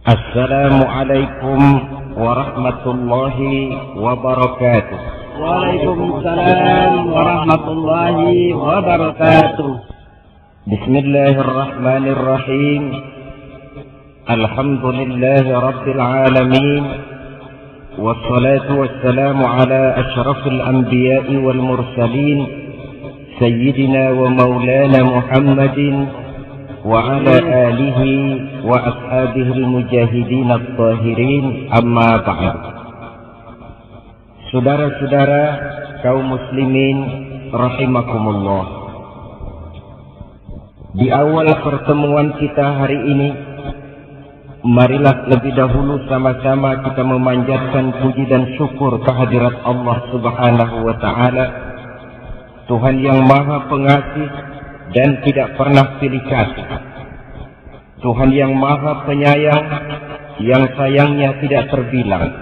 Assalamualaikum warahmatullahi wabarakatuh. Waalaikumsalam warahmatullahi wabarakatuh. Bismillahirrahmanirrahim. Alhamdulillahi rabbil alamin. Wassalatu wassalamu ala ashrafil anbiya'i wal mursalin, sayyidina wa maulana Muhammadin wa ala alihi wa ashabihi al-mujahidin at-tahirin, amma ba'd. Saudara-saudara kaum muslimin rahimakumullah, di awal pertemuan kita hari ini, marilah lebih dahulu sama-sama kita memanjatkan puji dan syukur kehadirat Allah Subhanahu wa ta'ala, Tuhan yang maha pengasih dan tidak pernah pilih kasih, Tuhan yang maha penyayang, yang sayangnya tidak terbilang,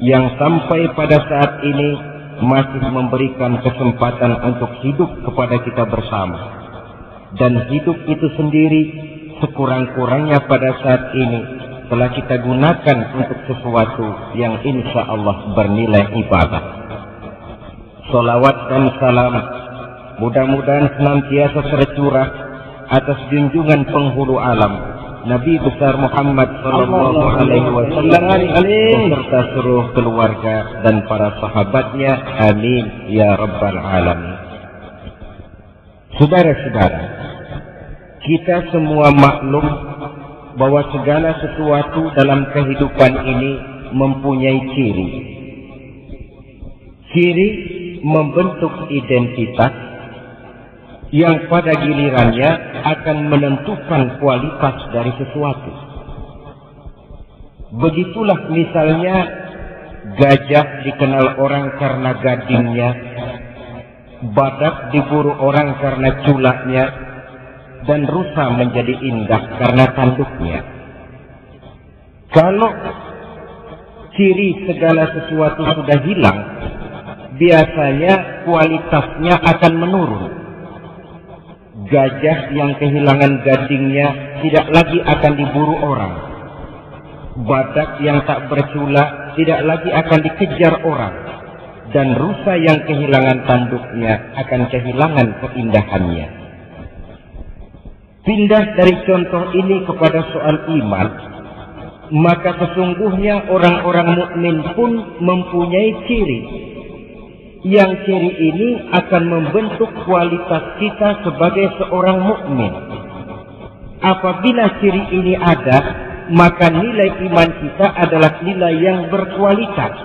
yang sampai pada saat ini masih memberikan kesempatan untuk hidup kepada kita bersama. Dan hidup itu sendiri sekurang-kurangnya pada saat ini telah kita gunakan untuk sesuatu yang insya Allah bernilai ibadah. Salawat dan salam mudah-mudahan senantiasa tercurah atas junjungan penghulu alam, Nabi besar Muhammad sallallahu alaihi wasallam beserta seluruh keluarga dan para sahabatnya. Amin ya rabbal alamin. Saudara-saudara, kita semua maklum bahwa segala sesuatu dalam kehidupan ini mempunyai ciri. Ciri membentuk identitas yang pada gilirannya akan menentukan kualitas dari sesuatu. Begitulah misalnya gajah dikenal orang karena gadingnya, badak diburu orang karena culaknya, dan rusa menjadi indah karena tanduknya. Kalau ciri segala sesuatu sudah hilang, biasanya kualitasnya akan menurun. Gajah yang kehilangan gadingnya tidak lagi akan diburu orang. Badak yang tak berculak tidak lagi akan dikejar orang. Dan rusa yang kehilangan tanduknya akan kehilangan keindahannya. Pindah dari contoh ini kepada soal iman, maka sesungguhnya orang-orang mukmin pun mempunyai ciri. Yang ciri ini akan membentuk kualitas kita sebagai seorang mukmin. Apabila ciri ini ada, maka nilai iman kita adalah nilai yang berkualitas.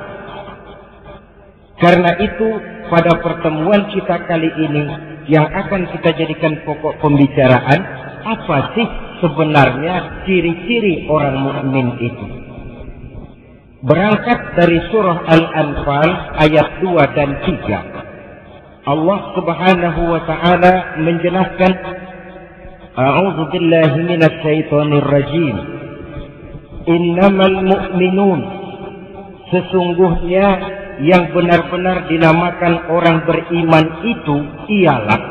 Karena itu, pada pertemuan kita kali ini yang akan kita jadikan pokok pembicaraan, apa sih sebenarnya ciri-ciri orang mukmin itu? Berangkat dari surah Al-Anfal ayat 2 dan 3. Allah Subhanahu wa ta'ala menjelaskan, A'udzu billahi minasy syaithanir rajim. Innamal mu'minun, sesungguhnya yang benar-benar dinamakan orang beriman itu ialah.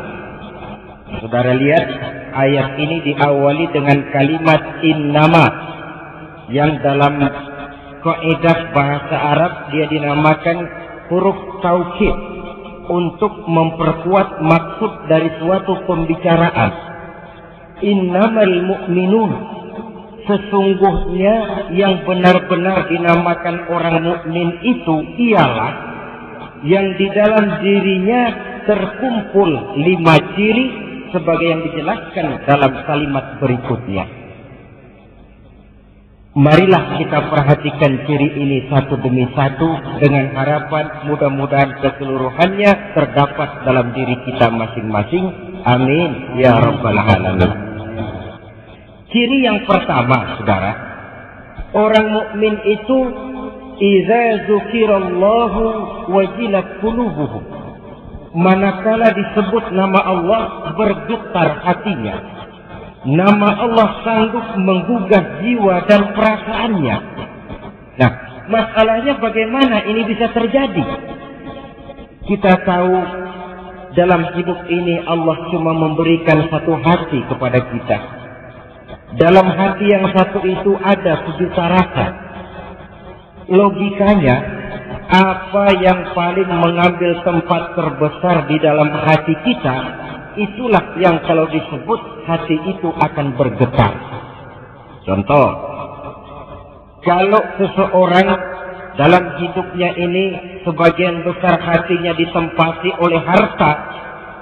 Saudara lihat, ayat ini diawali dengan kalimat innama, yang dalam kaidah bahasa Arab dia dinamakan huruf taukid untuk memperkuat maksud dari suatu pembicaraan. Innamal mu'minun, sesungguhnya yang benar-benar dinamakan orang mukmin itu ialah yang di dalam dirinya terkumpul 5 ciri sebagai yang dijelaskan dalam kalimat berikutnya. Marilah kita perhatikan ciri ini satu demi satu dengan harapan mudah-mudahan keseluruhannya terdapat dalam diri kita masing-masing. Amin ya rabbal alamin. Ciri yang pertama, saudara, orang mukmin itu idza dzukirallahu wajilat qulubuhum. Manakala disebut nama Allah bergetar hatinya. Nama Allah sanggup menggugah jiwa dan perasaannya. Nah, masalahnya bagaimana ini bisa terjadi? Kita tahu dalam hidup ini Allah cuma memberikan satu hati kepada kita. dalam hati yang satu itu ada sejuta rasa. Logikanya, apa yang paling mengambil tempat terbesar di dalam hati kita, itulah yang kalau disebut hati itu akan bergetar. Contoh, kalau seseorang dalam hidupnya ini sebagian besar hatinya ditempati oleh harta,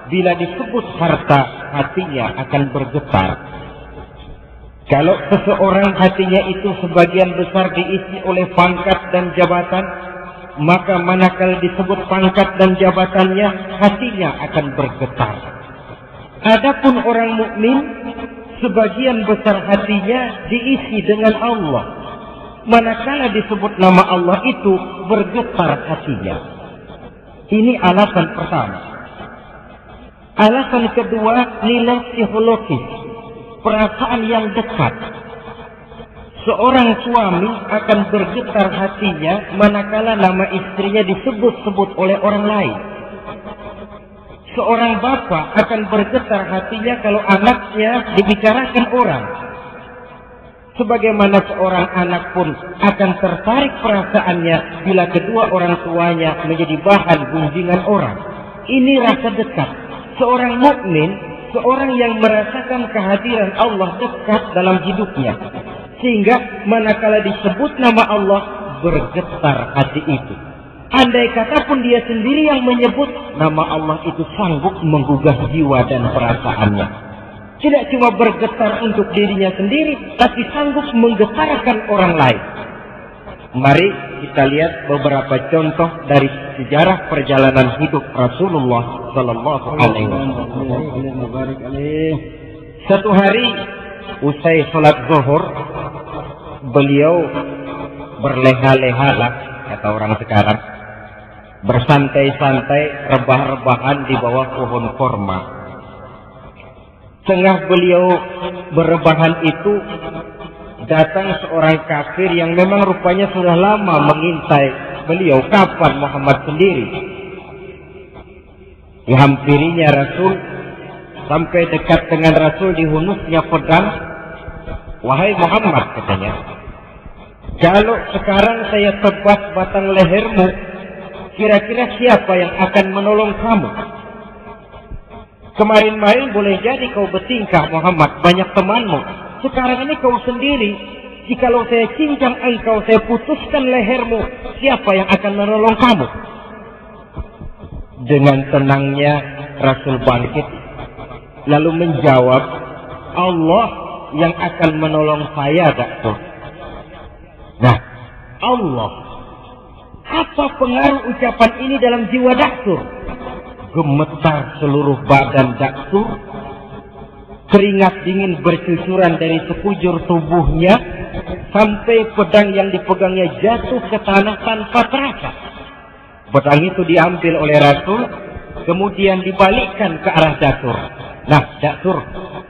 bila disebut harta, hatinya akan bergetar. Kalau seseorang hatinya itu sebagian besar diisi oleh pangkat dan jabatan, maka manakala disebut pangkat dan jabatannya, hatinya akan bergetar. Adapun orang mukmin, sebagian besar hatinya diisi dengan Allah. Manakala disebut nama Allah itu, bergetar hatinya. Ini alasan pertama. Alasan kedua, nilai psikologis, perasaan yang dekat. Seorang suami akan bergetar hatinya manakala nama istrinya disebut-sebut oleh orang lain. Seorang bapak akan bergetar hatinya kalau anaknya dibicarakan orang. Sebagaimana seorang anak pun akan tertarik perasaannya bila kedua orang tuanya menjadi bahan gunjingan orang. Ini rasa dekat. Seorang mukmin, seorang yang merasakan kehadiran Allah dekat dalam hidupnya. Sehingga manakala disebut nama Allah, bergetar hati itu. Andai kata pun dia sendiri yang menyebut, nama Allah itu sanggup menggugah jiwa dan perasaannya. Tidak cuma bergetar untuk dirinya sendiri, tapi sanggup menggetarkan orang lain. Mari kita lihat beberapa contoh dari sejarah perjalanan hidup Rasulullah Sallallahu Alaihi Wasallam. Satu hari usai sholat zuhur, beliau berleha-leha lah, kata orang sekarang, bersantai-santai, rebah-rebahan di bawah pohon korma. Tengah beliau berebahan itu, datang seorang kafir yang memang rupanya sudah lama mengintai beliau, kapan Muhammad sendiri. Dihampirinya Rasul, sampai dekat dengan Rasul, dihunusnya pedang. Wahai Muhammad, katanya, kalau sekarang saya tebas batang lehermu, kira-kira siapa yang akan menolong kamu? Kemarin-marin boleh jadi kau bertingkah Muhammad, banyak temanmu. Sekarang ini kau sendiri. Jikalau saya cincang engkau, saya putuskan lehermu, siapa yang akan menolong kamu? Dengan tenangnya Rasul bangkit, lalu menjawab, Allah yang akan menolong saya, Datuk. Nah, Allah. Apa pengaruh ucapan ini dalam jiwa Datuk? Gemetar seluruh badan Datuk. Keringat dingin bercucuran dari sekujur tubuhnya, sampai pedang yang dipegangnya jatuh ke tanah tanpa terasa. Pedang itu diambil oleh Rasul, kemudian dibalikkan ke arah Datuk. Nah, Datuk,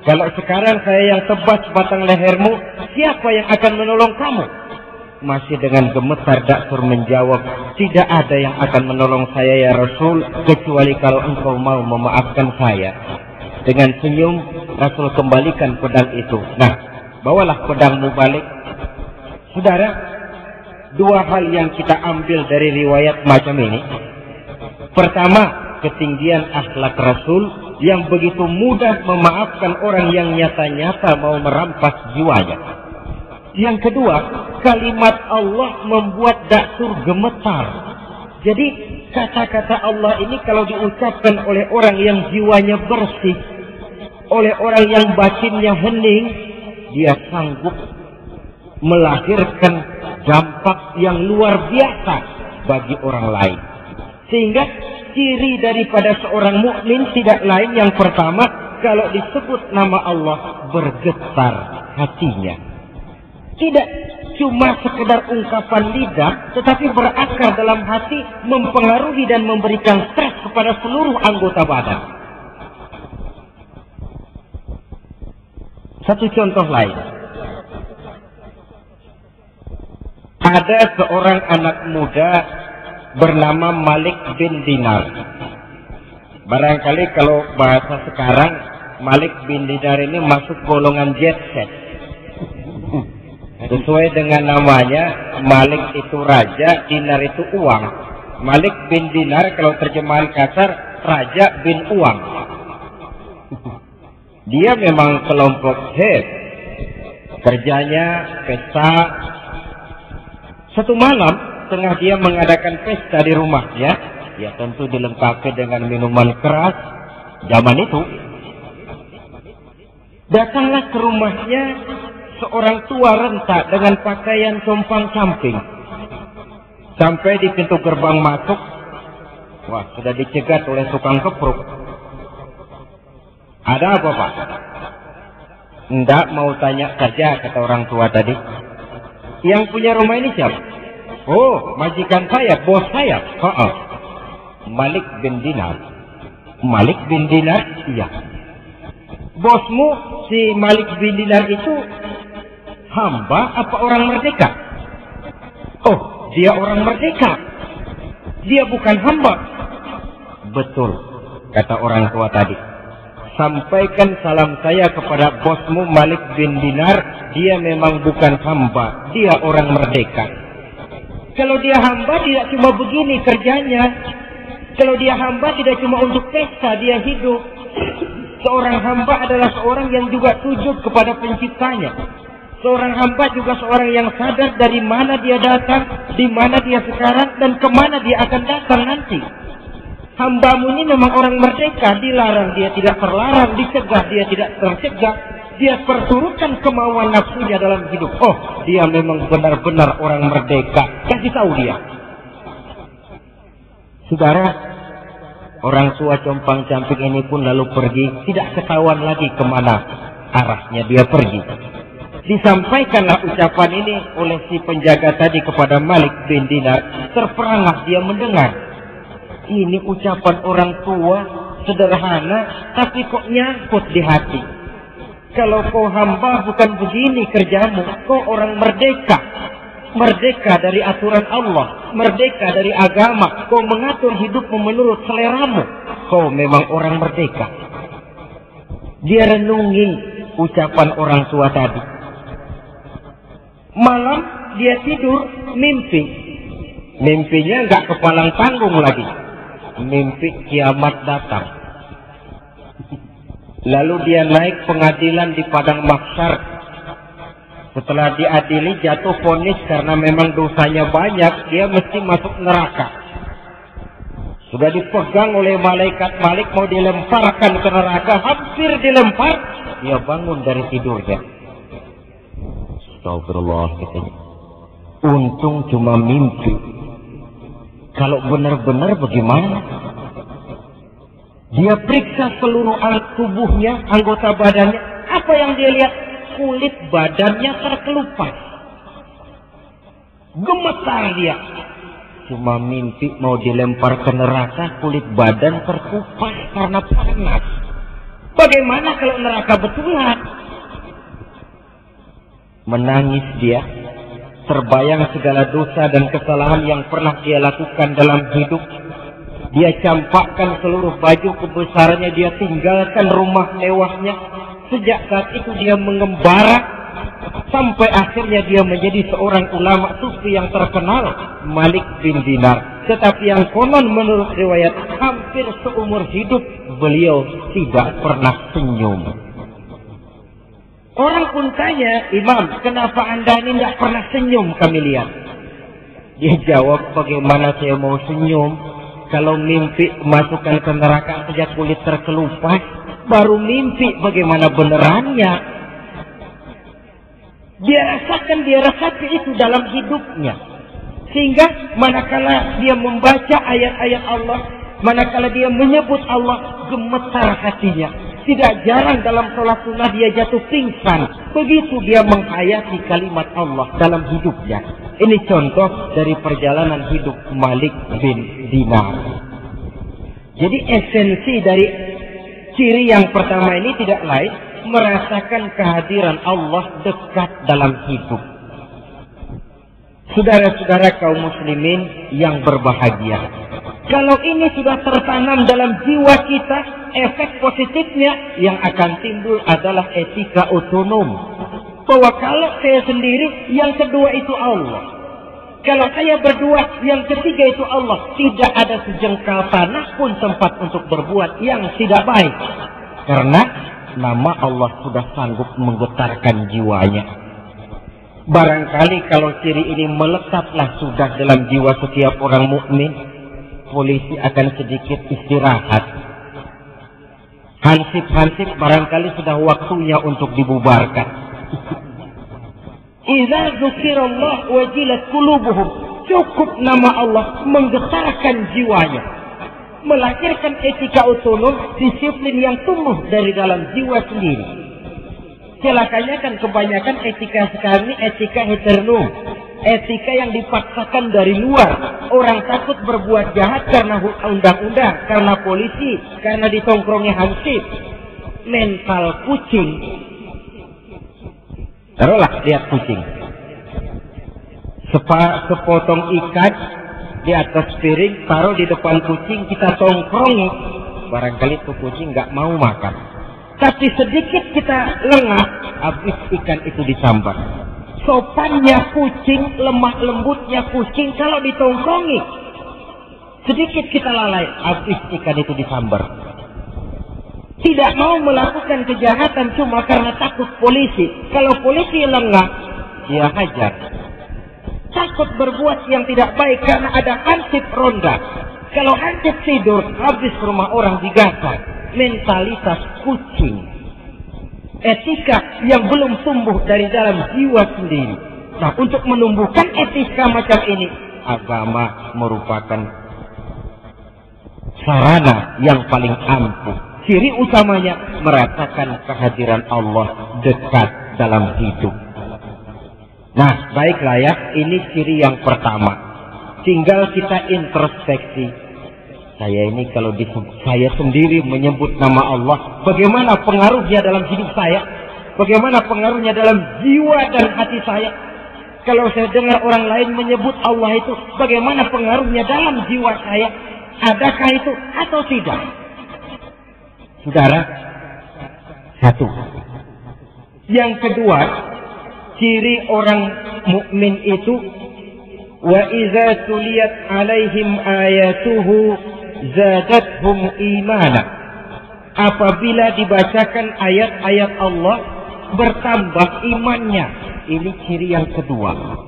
kalau sekarang saya yang tebas batang lehermu, siapa yang akan menolong kamu? Masih dengan gemetar Datuk menjawab, tidak ada yang akan menolong saya ya Rasul, kecuali kalau engkau mau memaafkan saya. Dengan senyum Rasul kembalikan pedang itu. Nah, bawalah pedangmu balik. Saudara, dua hal yang kita ambil dari riwayat macam ini. Pertama, ketinggian akhlak Rasul yang begitu mudah memaafkan orang yang nyata-nyata mau merampas jiwanya. Yang kedua, kalimat Allah membuat Daksur gemetar. Jadi kata-kata Allah ini kalau diucapkan oleh orang yang jiwanya bersih, oleh orang yang batinnya hening, dia sanggup melahirkan dampak yang luar biasa bagi orang lain. Sehingga ciri daripada seorang mukmin tidak lain, yang pertama, kalau disebut nama Allah bergetar hatinya. Tidak cuma sekedar ungkapan lidah, tetapi berakar dalam hati, mempengaruhi dan memberikan stres kepada seluruh anggota badan. Satu contoh lain. Ada seorang anak muda bernama Malik bin Dinar. Barangkali kalau bahasa sekarang, Malik bin Dinar ini masuk golongan jet set. Sesuai dengan namanya, Malik itu raja, Dinar itu uang. Malik bin Dinar kalau terjemahan kasar, raja bin uang. Dia memang kelompok head. Kerjanya pesta. Satu malam tengah dia mengadakan pesta di rumahnya, ya tentu dilengkapi dengan minuman keras zaman itu. Datanglah ke rumahnya seorang tua renta dengan pakaian compang-camping. Sampai di pintu gerbang masuk, wah, sudah dicegat oleh tukang kepruk. Ada apa, Pak? Enggak, mau tanya kerja, kata orang tua tadi. Yang punya rumah ini siapa? Oh, majikan saya, bos saya. Malik bin Dinar. Malik bin Dinar? Iya. Bosmu si Malik bin Dinar itu hamba apa orang merdeka? Oh, dia orang merdeka. Dia bukan hamba. Betul, kata orang tua tadi. Sampaikan salam saya kepada bosmu Malik bin Dinar. Dia memang bukan hamba, dia orang merdeka. Kalau dia hamba tidak cuma begini kerjanya. Kalau dia hamba tidak cuma untuk pesta, dia hidup. Seorang hamba adalah seorang yang juga sujud kepada penciptanya. Seorang hamba juga seorang yang sadar dari mana dia datang, di mana dia sekarang, dan kemana dia akan datang nanti. Hambamu ini memang orang merdeka, dilarang dia tidak terlarang, dicegah dia tidak tercegah, dia perturutkan kemauan nafsunya dalam hidup. Oh, dia memang benar-benar orang merdeka. Kasih tahu dia. Saudara, orang tua compang-camping ini pun lalu pergi, tidak ketahuan lagi kemana arahnya dia pergi. Disampaikanlah ucapan ini oleh si penjaga tadi kepada Malik bin Dinar. Terperangah dia mendengar. Ini ucapan orang tua sederhana, tapi kok nyangkut di hati. Kalau kau hamba bukan begini kerjamu, kau orang merdeka. Merdeka dari aturan Allah, merdeka dari agama. Kau mengatur hidupmu menurut seleramu. Kau memang orang merdeka. Dia renungi ucapan orang tua tadi. Malam dia tidur, mimpi. Mimpinya nggak kepalang tanggung lagi. Mimpi kiamat datang. Lalu dia naik pengadilan di padang mahsyar. Setelah diadili jatuh vonis karena memang dosanya banyak, dia mesti masuk neraka. Sudah dipegang oleh malaikat Malik mau dilemparkan ke neraka, hampir dilempar, dia bangun dari tidurnya. Astagfirullah, katanya. Untung cuma mimpi. Kalau benar-benar bagaimana? Dia periksa seluruh tubuhnya, anggota badannya. Apa yang dia lihat? Kulit badannya terkelupas. Gemetar dia. Cuma mimpi mau dilempar ke neraka, kulit badan terkupas karena panas. Bagaimana kalau neraka betulan? Menangis dia. Terbayang segala dosa dan kesalahan yang pernah dia lakukan dalam hidup. Dia campakkan seluruh baju kebesarannya, dia tinggalkan rumah mewahnya. Sejak saat itu dia mengembara sampai akhirnya dia menjadi seorang ulama sufi yang terkenal, Malik bin Dinar. Tetapi yang konon menurut riwayat, hampir seumur hidup beliau tidak pernah senyum. Orang pun tanya, Imam, kenapa anda ini tidak pernah senyum kami lihat? Dia jawab, bagaimana saya mau senyum? Kalau mimpi masukkan ke neraka saja kulit terkelupas, baru mimpi bagaimana benerannya. Dia rasapi itu dalam hidupnya. Sehingga manakala dia membaca ayat-ayat Allah, manakala dia menyebut Allah, gemetar hatinya. Tidak jarang dalam sholat sunnah dia jatuh pingsan. Begitu dia menghayati kalimat Allah dalam hidupnya. Ini contoh dari perjalanan hidup Malik bin Dinar. Jadi esensi dari ciri yang pertama ini tidak lain, merasakan kehadiran Allah dekat dalam hidup. Saudara-saudara kaum muslimin yang berbahagia. Kalau ini sudah tertanam dalam jiwa kita, efek positifnya yang akan timbul adalah etika otonom. bahwa kalau saya sendiri, yang kedua itu Allah. Kalau saya berdua, yang ketiga itu Allah. Tidak ada sejengkal tanah pun tempat untuk berbuat yang tidak baik. Karena nama Allah sudah sanggup menggetarkan jiwanya. Barangkali kalau ciri ini melekatlah sudah dalam jiwa setiap orang mukmin, polisi akan sedikit istirahat. Hansip-hansip barangkali sudah waktunya untuk dibubarkan. Idza dzukirallah wajilat qulubuhum. Cukup nama Allah menggetarkan jiwanya, melahirkan etika otonom, disiplin yang tumbuh dari dalam jiwa sendiri. Celakanya kan kebanyakan etika sekarang ini etika heteronom, etika yang dipaksakan dari luar. Orang takut berbuat jahat karena undang-undang, karena polisi, karena ditongkrongi hansip. Mental kucing. Taruhlah lihat kucing. Sepotong ikan di atas piring, taruh di depan kucing, kita tongkrongi. Barangkali tuh kucing nggak mau makan. Tapi sedikit kita lengah, habis ikan itu disambar. Sopannya kucing, lemah lembutnya kucing kalau ditongkrongi. Sedikit kita lalai, habis ikan itu disambar. Tidak mau melakukan kejahatan cuma karena takut polisi. Kalau polisi lengah, dia hajar. Takut berbuat yang tidak baik karena ada hansip ronda. Kalau hansip tidur, habis rumah orang digasak. Mentalitas kucing. Etika yang belum tumbuh dari dalam jiwa sendiri. Nah, untuk menumbuhkan etika macam ini, agama merupakan sarana yang paling ampuh. Ciri utamanya merasakan kehadiran Allah dekat dalam hidup. Nah, baiklah ya, ini ciri yang pertama. Tinggal kita introspeksi. Saya ini kalau saya sendiri menyebut nama Allah, bagaimana pengaruhnya dalam hidup saya? Bagaimana pengaruhnya dalam jiwa dan hati saya? Kalau saya dengar orang lain menyebut Allah itu, bagaimana pengaruhnya dalam jiwa saya? Adakah itu atau tidak? Saudara, satu. Yang kedua, ciri orang mukmin itu, wa idza tuliyat alaihim ayatuhu zadathum imana. Apabila dibacakan ayat-ayat Allah, bertambah imannya. Ini ciri yang kedua.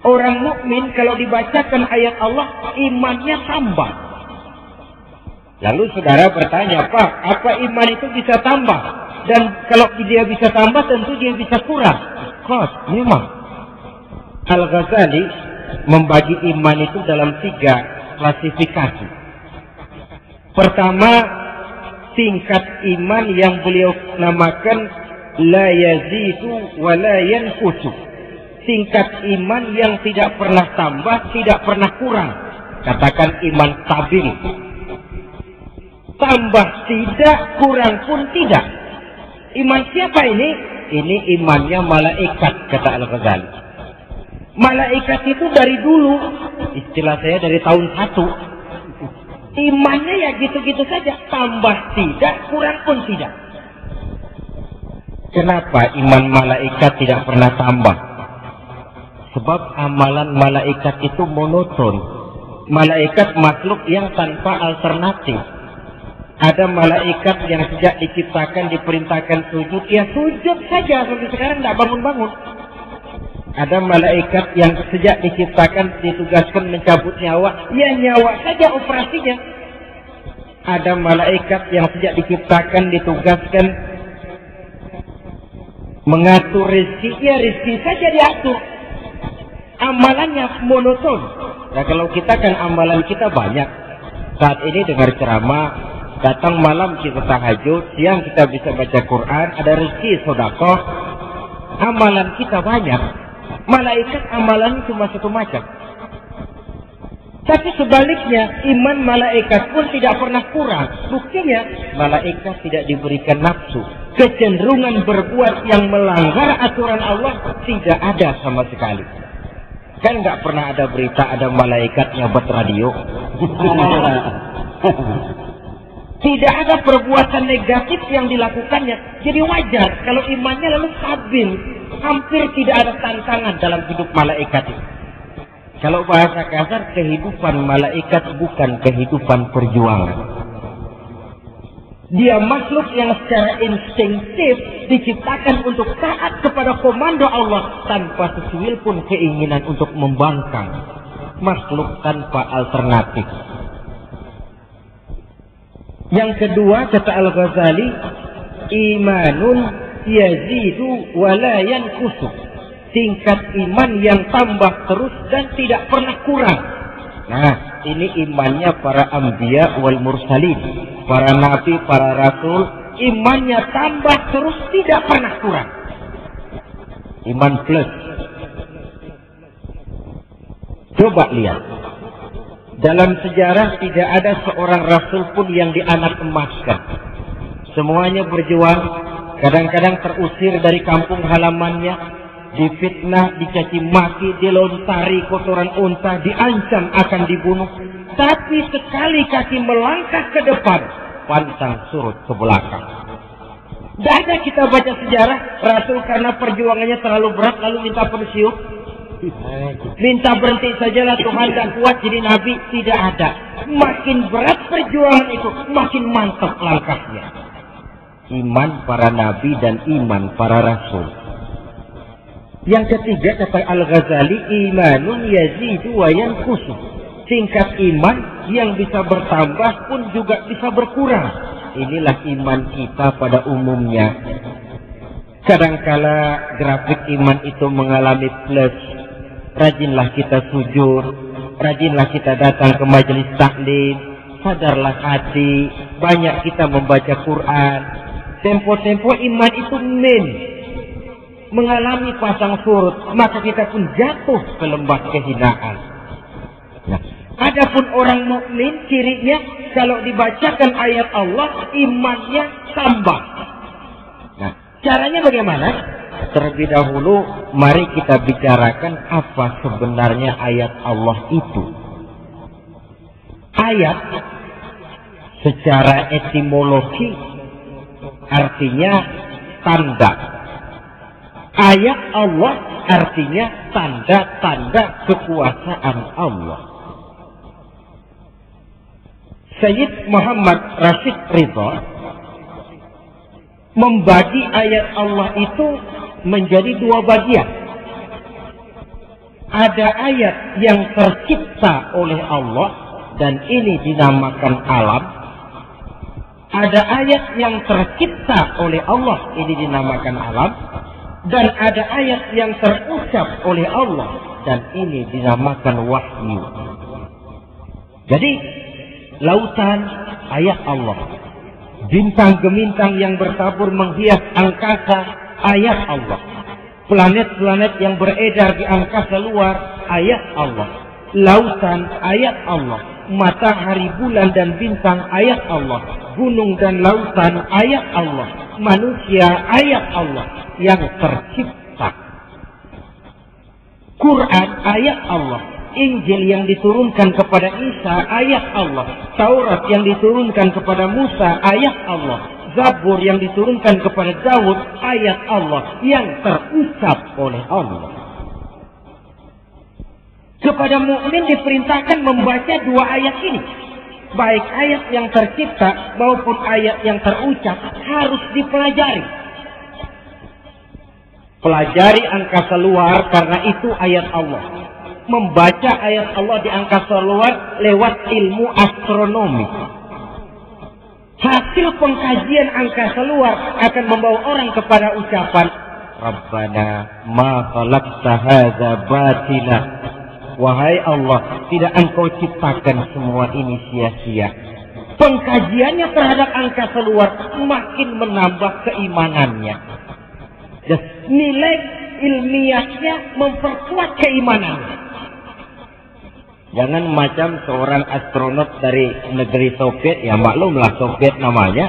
Orang mukmin kalau dibacakan ayat Allah, imannya tambah. Lalu saudara bertanya, Pak, apa iman itu bisa tambah? Dan kalau dia bisa tambah, tentu dia bisa kurang. Kos, memang. Al-Ghazali membagi iman itu dalam 3 klasifikasi. Pertama, tingkat iman yang beliau namakan la yazidu wa la yanqusu. Tingkat iman yang tidak pernah tambah, tidak pernah kurang. Katakan iman stabil. Tambah tidak, kurang pun tidak. Iman siapa ini? Ini imannya malaikat, kata Al-Ghazali. Malaikat itu dari dulu, istilah saya dari tahun 1. Imannya ya gitu-gitu saja. Tambah tidak, kurang pun tidak. Kenapa iman malaikat tidak pernah tambah? Sebab amalan malaikat itu monoton. Malaikat makhluk yang tanpa alternatif. Ada malaikat yang sejak diciptakan diperintahkan sujud, ya sujud saja sampai sekarang tidak bangun-bangun. Ada malaikat yang sejak diciptakan ditugaskan mencabut nyawa, ya nyawa saja operasinya. Ada malaikat yang sejak diciptakan ditugaskan mengatur rezeki, ya rezeki saja diatur. Amalannya monoton. Nah, kalau kita kan amalan kita banyak. Saat ini dengar ceramah, datang malam kita tahajud, siang kita bisa baca Quran, ada rezeki sedekah. Amalan kita banyak. Malaikat amalan cuma satu macam. Tapi sebaliknya, iman malaikat pun tidak pernah kurang. Buktinya, malaikat tidak diberikan nafsu. Kecenderungan berbuat yang melanggar aturan Allah tidak ada sama sekali. Kan nggak pernah ada berita ada malaikat nyabat radio. Tidak ada perbuatan negatif yang dilakukannya. Jadi wajar kalau imannya lalu stabil. hampir tidak ada tantangan dalam hidup malaikat itu. Kalau bahasa kasar, kehidupan malaikat bukan kehidupan perjuangan. Dia makhluk yang secara instinktif diciptakan untuk taat kepada komando Allah tanpa sesuil pun keinginan untuk membangkang. Makhluk tanpa alternatif. Yang kedua, kata Al-Ghazali, imanun yazidu wa la yanqusu. Tingkat iman yang tambah terus dan tidak pernah kurang. Nah, ini imannya para anbiya wal mursalin, para nabi, para rasul, imannya tambah terus tidak pernah kurang. Iman plus. Coba lihat. Dalam sejarah tidak ada seorang rasul pun yang dianak emaskan. Semuanya berjuang, kadang-kadang terusir dari kampung halamannya, difitnah, dicaci maki, dilontari kotoran unta, diancam akan dibunuh. Tapi sekali kaki melangkah ke depan, pantang surut ke belakang. Tidak ada kita baca sejarah rasul karena perjuangannya terlalu berat lalu minta pensiun. Minta berhenti sajalah Tuhan dan kuat jadi nabi. Tidak ada. Makin berat perjuangan itu, makin mantap langkahnya. Iman para nabi dan iman para rasul. Yang ketiga, kata Al-Ghazali, imanun yazidu wa yanqusu. Tingkat iman yang bisa bertambah pun juga bisa berkurang. Inilah iman kita pada umumnya. Kadangkala grafik iman itu mengalami plus. Rajinlah kita sujud, rajinlah kita datang ke majelis taklim, sadarlah hati, banyak kita membaca Quran. Tempo-tempo iman itu mengalami pasang surut, maka kita pun jatuh ke lembah kehinaan. Nah, adapun orang mukmin cirinya kalau dibacakan ayat Allah imannya tambah. Nah, caranya bagaimana? Terlebih dahulu mari kita bicarakan apa sebenarnya ayat Allah itu. Ayat secara etimologi artinya tanda. Ayat Allah artinya tanda-tanda kekuasaan Allah. Sayyid Muhammad Rashid Ridha membagi ayat Allah itu menjadi dua bagian. Ada ayat yang tercipta oleh Allah dan ini dinamakan alam. Ada ayat yang tercipta oleh Allah, ini dinamakan alam. Dan ada ayat yang terucap oleh Allah dan ini dinamakan wahyu. Jadi lautan ayat Allah, bintang gemintang yang bertabur menghias angkasa ayat Allah, planet-planet yang beredar di angkasa luar ayat Allah, lautan ayat Allah, matahari, bulan dan bintang ayat Allah, gunung dan lautan ayat Allah, manusia ayat Allah yang tercipta. Quran ayat Allah, Injil yang diturunkan kepada Isa ayat Allah, Taurat yang diturunkan kepada Musa ayat Allah, Zabur yang diturunkan kepada Daud ayat Allah yang terucap oleh Allah. Kepada mukmin diperintahkan membaca dua ayat ini. Baik ayat yang tercipta maupun ayat yang terucap harus dipelajari. Pelajari angkasa luar karena itu ayat Allah. Membaca ayat Allah di angkasa luar lewat ilmu astronomi. Hasil pengkajian angkasa luar akan membawa orang kepada ucapan Rabbana ma khalaqta hadza batila. Wahai Allah, tidak engkau ciptakan semua ini sia-sia. Pengkajiannya terhadap angkasa luar makin menambah keimanannya. Dan nilai ilmiahnya memperkuat keimanannya. Jangan macam seorang astronot dari negeri Soviet, ya maklumlah Soviet namanya.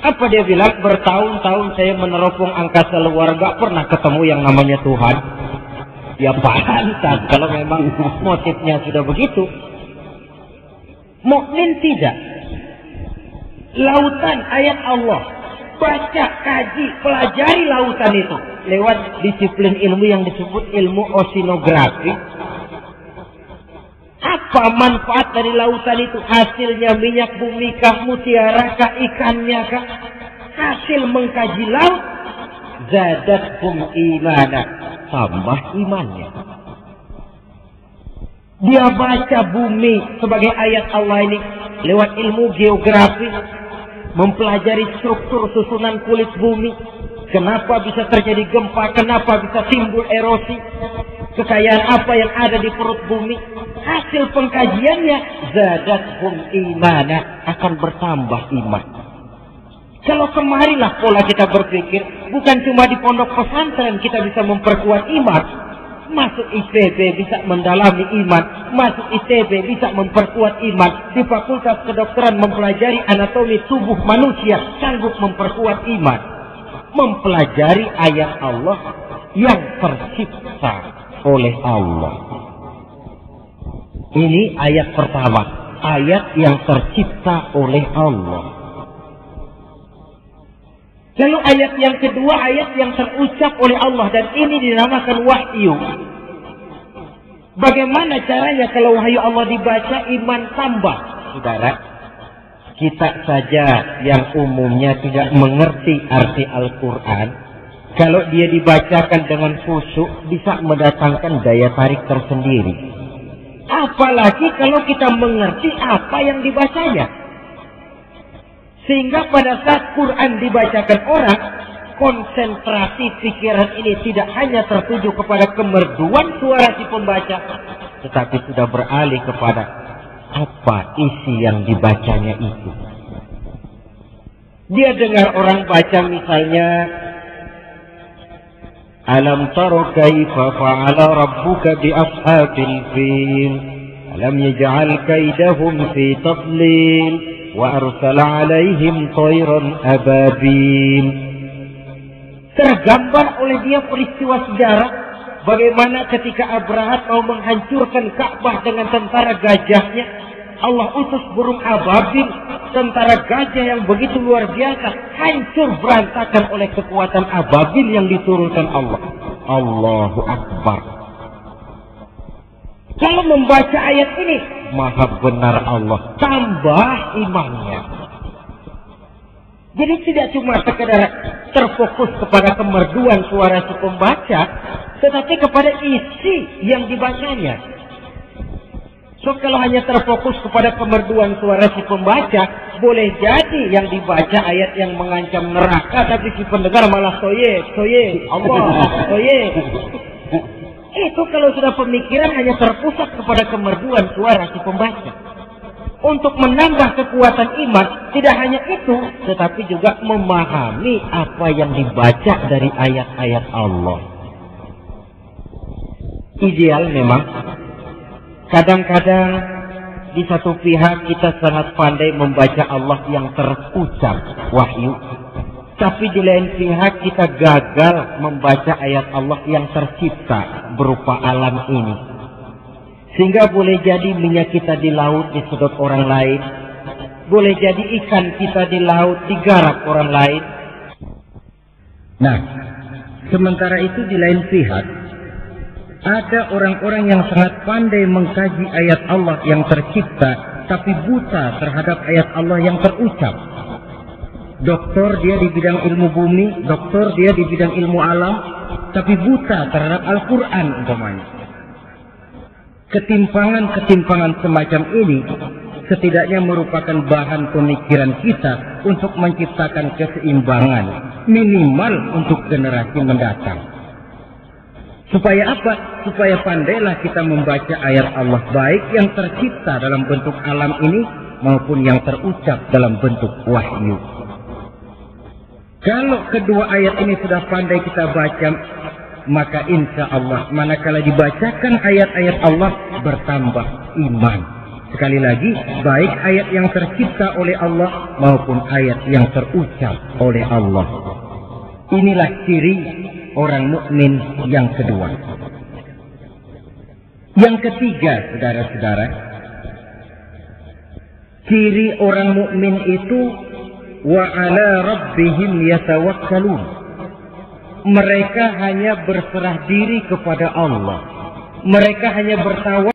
Apa dia bilang? Bertahun-tahun saya meneropong angkasa luar, gak pernah ketemu yang namanya Tuhan. Ya pantas kalau memang motifnya sudah begitu. Mukmin tidak. Lautan ayat Allah, baca, kaji, pelajari lautan itu. lewat disiplin ilmu yang disebut ilmu oceanografi. Apa manfaat dari lautan itu? Hasilnya minyak bumi kah, mutiara kah, ikannya kah? Hasil mengkaji laut, zadathum imana, tambah imannya. Dia baca bumi sebagai ayat Allah ini lewat ilmu geografi, mempelajari struktur susunan kulit bumi, kenapa bisa terjadi gempa, kenapa bisa timbul erosi, kekayaan apa yang ada di perut bumi. Hasil pengkajiannya zadathum imana, akan bertambah iman. Kalau kemarilah pola kita berpikir, bukan cuma di pondok pesantren kita bisa memperkuat iman. Masuk IPB bisa mendalami iman, masuk ITB bisa memperkuat iman, di fakultas kedokteran mempelajari anatomi tubuh manusia sanggup memperkuat iman. Mempelajari ayat Allah yang tercipta oleh Allah. Ini ayat pertama, ayat yang tercipta oleh Allah. Lalu ayat yang kedua, ayat yang terucap oleh Allah, dan ini dinamakan wahyu. Bagaimana caranya kalau wahyu Allah dibaca, iman tambah? Saudara, kita saja yang umumnya tidak mengerti arti Al-Quran, kalau dia dibacakan dengan khusyuk, bisa mendatangkan daya tarik tersendiri. Apalagi kalau kita mengerti apa yang dibacanya. Sehingga pada saat Quran dibacakan orang, konsentrasi pikiran ini tidak hanya tertuju kepada kemerduan suara si pembaca, tetapi sudah beralih kepada apa isi yang dibacanya itu. Dia dengar orang baca misalnya, Alam tara kaifa fa'ala rabbuka bi ashabil fil, alam yaj'al kaidahum fi tadlil, wa arsala alaihim tayran ababil. Tergambar oleh dia peristiwa sejarah bagaimana ketika Abrahat mau menghancurkan Ka'bah dengan tentara gajahnya, Allah utus burung ababil, tentara gajah yang begitu luar biasa, hancur berantakan oleh kekuatan ababil yang diturunkan Allah. Allahu Akbar. Kalau membaca ayat ini, maha benar Allah, tambah imannya. Jadi tidak cuma sekedar terfokus kepada kemerduan suara si pembaca, tetapi kepada isi yang dibacanya. So kalau hanya terfokus kepada kemerduan suara si pembaca, boleh jadi yang dibaca ayat yang mengancam neraka, tapi si pendengar malah soye, Allah, soye. Itu kalau sudah pemikiran hanya terpusat kepada kemerduan suara si pembaca. Untuk menambah kekuatan iman, tidak hanya itu, tetapi juga memahami apa yang dibaca dari ayat-ayat Allah. Ideal memang, kadang-kadang di satu pihak kita sangat pandai membaca Allah yang terucap, wahyu. Tapi di lain pihak kita gagal membaca ayat Allah yang tercipta berupa alam ini. Sehingga boleh jadi minyak kita di laut disedot orang lain. Boleh jadi ikan kita di laut digarap orang lain. Nah, sementara itu di lain pihak, ada orang-orang yang sangat pandai mengkaji ayat Allah yang tercipta, tapi buta terhadap ayat Allah yang terucap. Doktor dia di bidang ilmu bumi, doktor dia di bidang ilmu alam, tapi buta terhadap Al-Quran umpamanya. Ketimpangan-ketimpangan semacam ini setidaknya merupakan bahan pemikiran kita untuk menciptakan keseimbangan minimal untuk generasi mendatang. Supaya apa? Supaya pandailah kita membaca ayat Allah baik yang tercipta dalam bentuk alam ini maupun yang terucap dalam bentuk wahyu. Kalau kedua ayat ini sudah pandai kita baca, maka insya Allah manakala dibacakan ayat-ayat Allah bertambah iman. Sekali lagi, baik ayat yang tercipta oleh Allah maupun ayat yang terucap oleh Allah. Inilah ciri orang mukmin yang kedua. Yang ketiga, saudara-saudara, ciri orang mukmin itu wa ala rabbihim yatawakkalun. mereka hanya berserah diri kepada Allah. Mereka hanya bertawakal